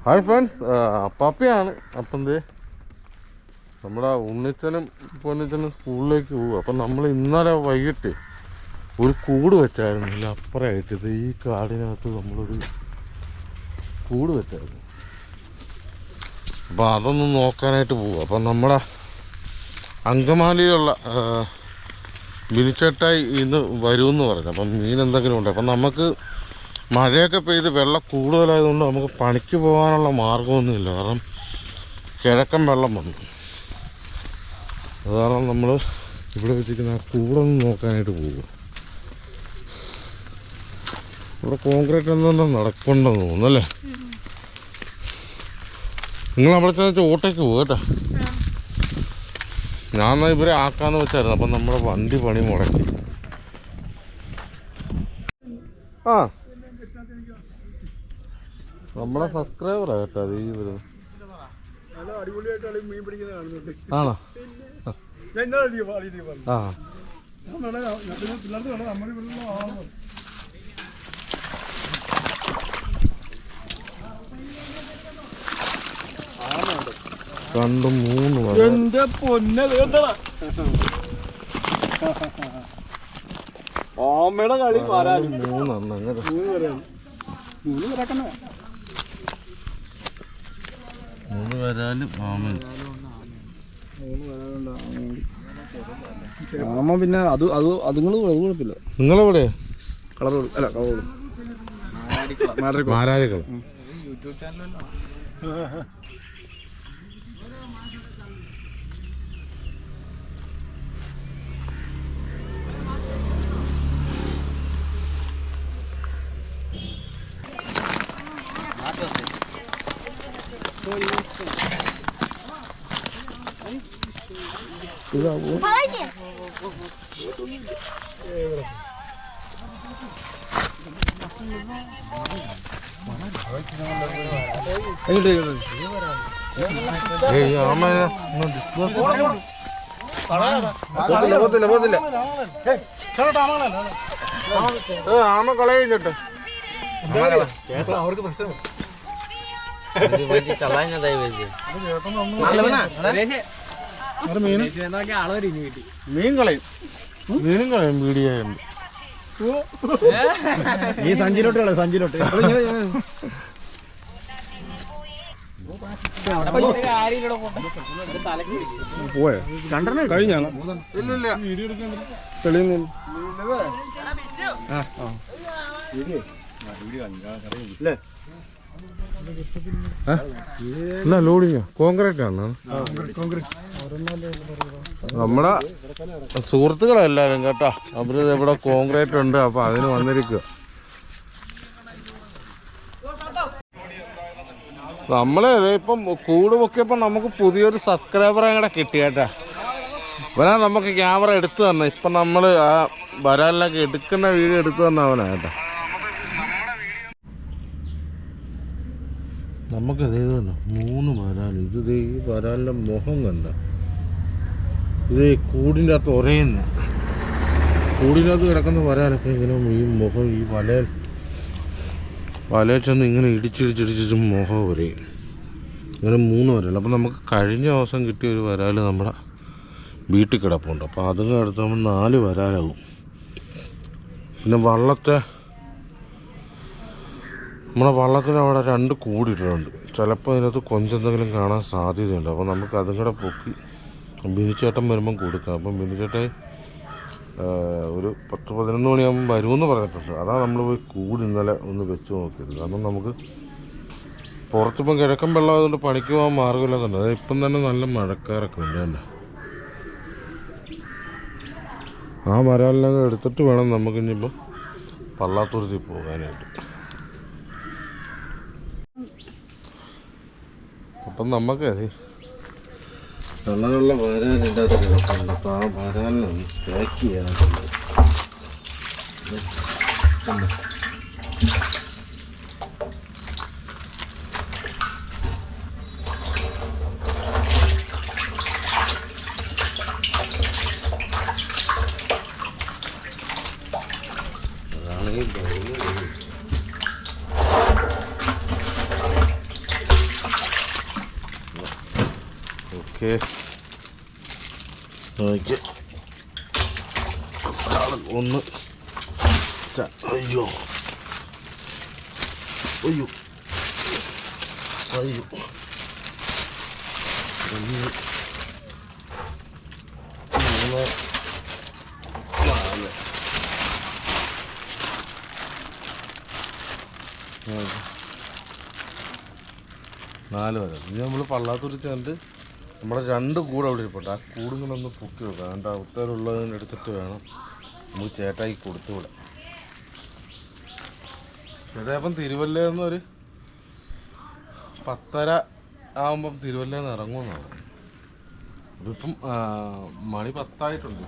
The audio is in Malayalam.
Hi friends, പപ്പിയാണ്. അപ്പം നമ്മുടെ ഉണ്ണിച്ചനും പൊന്നിച്ചനും സ്കൂളിലേക്ക് പോകും. അപ്പം നമ്മൾ ഇന്നലെ വൈകിട്ട് ഒരു കൂട് വെച്ചായിരുന്നു. ഇല്ല അപ്പുറമായിട്ട് ഇത് ഈ കാടിനകത്ത് നമ്മളൊരു കൂട് വെച്ചായിരുന്നു. അപ്പം അതൊന്ന് നോക്കാനായിട്ട് പോകും. അപ്പം നമ്മുടെ അങ്കമാലിയിലുള്ള ബിനിച്ചേട്ടായി ഇന്ന് വരുമെന്ന് പറഞ്ഞു. അപ്പം മീൻ എന്തെങ്കിലും ഉണ്ട്. അപ്പം നമുക്ക് മഴയൊക്കെ പെയ്ത് വെള്ളം കൂടുതലായതുകൊണ്ട് നമുക്ക് പണിക്ക് പോകാനുള്ള മാർഗമൊന്നുമില്ല. കാരണം കിഴക്കൻ വെള്ളം വന്നു. അത് കാരണം നമ്മൾ ഇവിടെ വെച്ചിരിക്കുന്ന ആ കൂടൊന്ന് നോക്കാനായിട്ട് പോകും. ഇവിടെ കോൺക്രീറ്റ് എന്തെങ്കിലും നടക്കുന്നുണ്ടെന്ന് തോന്നുന്നല്ലേ. നിങ്ങൾ അവിടെ ചെന്ന് ഓട്ടയ്ക്ക് പോകും കേട്ടോ. ഞാൻ ഇവരെ ആക്കാന്ന് വെച്ചായിരുന്നു. അപ്പം നമ്മുടെ വണ്ടി പണി മുടക്കി. ആ നമ്മളെ സബ്സ്ക്രൈബറാ കേട്ടോ അത് ഈ വരുന്നത്. ആണോ? ആ കണ്ടു 3 എന്റെ പൊന്നെ ഓമ്മയുടെ കളി 3 അങ്ങനെ 3 വരാലും ആമ. പിന്നെ അത് കുഴപ്പമില്ല. നിങ്ങളെവിടെ? കളറോട് അല്ല കളറോട് മാരാരികൾ. യൂട്യൂബ് ചാനലല്ലോ. ആമ കളയിച്ചിട്ട് അവർക്ക് പ്രശ്നം മീൻ കളയും. മീനും കളയും. വീഡിയോ ഈ സഞ്ചിലോട്ട് കളയും. സഞ്ചിലോട്ട് പോയോ? രണ്ടെണ്ണം കഴിഞ്ഞാണ്. ഇല്ലില്ല തെളിയുന്നില്ല. എന്നാ ലോഡിങ്ങ കോൺക്രീറ്റ് ആണ്. നമ്മുടെ സുഹൃത്തുക്കളെല്ലാവരും കേട്ടോ. അവര് ഇവിടെ കോൺക്രീറ്റ് ഉണ്ട്. അപ്പൊ അതിന് വന്നിരിക്കുക. നമ്മളെ ഇപ്പം കൂട് പൊക്കിയപ്പോ നമുക്ക് പുതിയൊരു സബ്സ്ക്രൈബറെ കൂടെ കിട്ടി കേട്ടാ. വരാൻ നമുക്ക് ക്യാമറ എടുത്തു തന്നെ. ഇപ്പം നമ്മൾ ആ വരാലിനൊക്കെ എടുക്കുന്ന വീഡിയോ എടുത്തു തന്നെ അവനാ കേട്ടോ. നമുക്കത് തന്നെ 3 വരാൽ. ഇത് ഈ വരാലിൻ്റെ മുഖം കണ്ട. ഇത് കൂടിൻ്റെ അകത്ത് ഉറയുന്ന കൂടിനകത്ത് കിടക്കുന്ന വരാലൊക്കെ ഇങ്ങനെ ഈ മുഖം ഈ വലയിൽ ചെന്ന് ഇങ്ങനെ ഇടിച്ചിടിച്ചിടിച്ചിട്ട് മുഖം ഉരയും. ഇങ്ങനെ 3 വരാൽ. അപ്പം നമുക്ക് കഴിഞ്ഞ ദിവസം കിട്ടിയ ഒരു വരാൽ നമ്മുടെ വീട്ടിൽ കിടപ്പുണ്ട്. അപ്പോൾ അതും അടുത്ത് നമ്മൾ 4 വരാലാവും. പിന്നെ നമ്മുടെ വള്ളത്തിന് അവിടെ 2 കൂടിയിട്ടുണ്ട്. ചിലപ്പോൾ അതിനകത്ത് കൊഞ്ചെന്തെങ്കിലും കാണാൻ സാധ്യതയുണ്ട്. അപ്പോൾ നമുക്ക് അതും കൂടെ പൊക്കി ബിനിച്ചേട്ടൻ വരുമ്പം കൊടുക്കാം. അപ്പം ബിനിച്ചേട്ടൻ ഒരു 10-11 മണിയാകുമ്പോൾ വരുമെന്ന് പറഞ്ഞിട്ടുണ്ട്. അതാണ് നമ്മൾ പോയി കൂടി ഇന്നലെ ഒന്ന് വെച്ച് നോക്കിയത്. കാരണം നമുക്ക് പുറത്തിപ്പം കിഴക്കൻ വെള്ളമായതുകൊണ്ട് പണിക്ക് പോകാൻ മാർഗമില്ലാതുണ്ട്. അത് ഇപ്പം തന്നെ നല്ല മഴക്കാരൊക്കെ ഉണ്ട് തന്നെ. ആ വരാലിനൊക്കെ എടുത്തിട്ട് വേണം നമുക്കിനിയിപ്പം പള്ളാത്തുരുത്തി പോകാനായിട്ട്. അപ്പം നമുക്ക് നല്ല വരാലിൻ്റെ അത് കിടപ്പുണ്ട്. അപ്പോൾ ആ വരാലിനൊന്ന് പാക്ക് ചെയ്യാനായിട്ടുണ്ട്. അതാണ് ഈ ഓക്കെ നോക്കി ഒന്ന് അയ്യോ അയ്യോ അയ്യോ ഒന്ന് 3 4 വരെ ഇനി നമ്മൾ പള്ളാത്തൂർ ചെന്നിട്ട് നമ്മുടെ 2 കൂട് അവിടെ ഇരിപ്പുണ്ട്. ആ കൂടിങ്ങനെ ഒന്ന് പൊക്കി വെക്കാം. അതിൻ്റെ അവത്തരുള്ളതിന് എടുത്തിട്ട് വേണം നമുക്ക് ചേട്ടായി കൊടുത്തു വിടാം. ചേട്ടായപ്പം തിരുവല്ലയെന്നൊരു 10:30 ആകുമ്പം തിരുവല്ലയിൽ നിന്ന് ഇറങ്ങുമെന്നാണ്. ഇതിപ്പം മണി 10 ആയിട്ടുണ്ട്.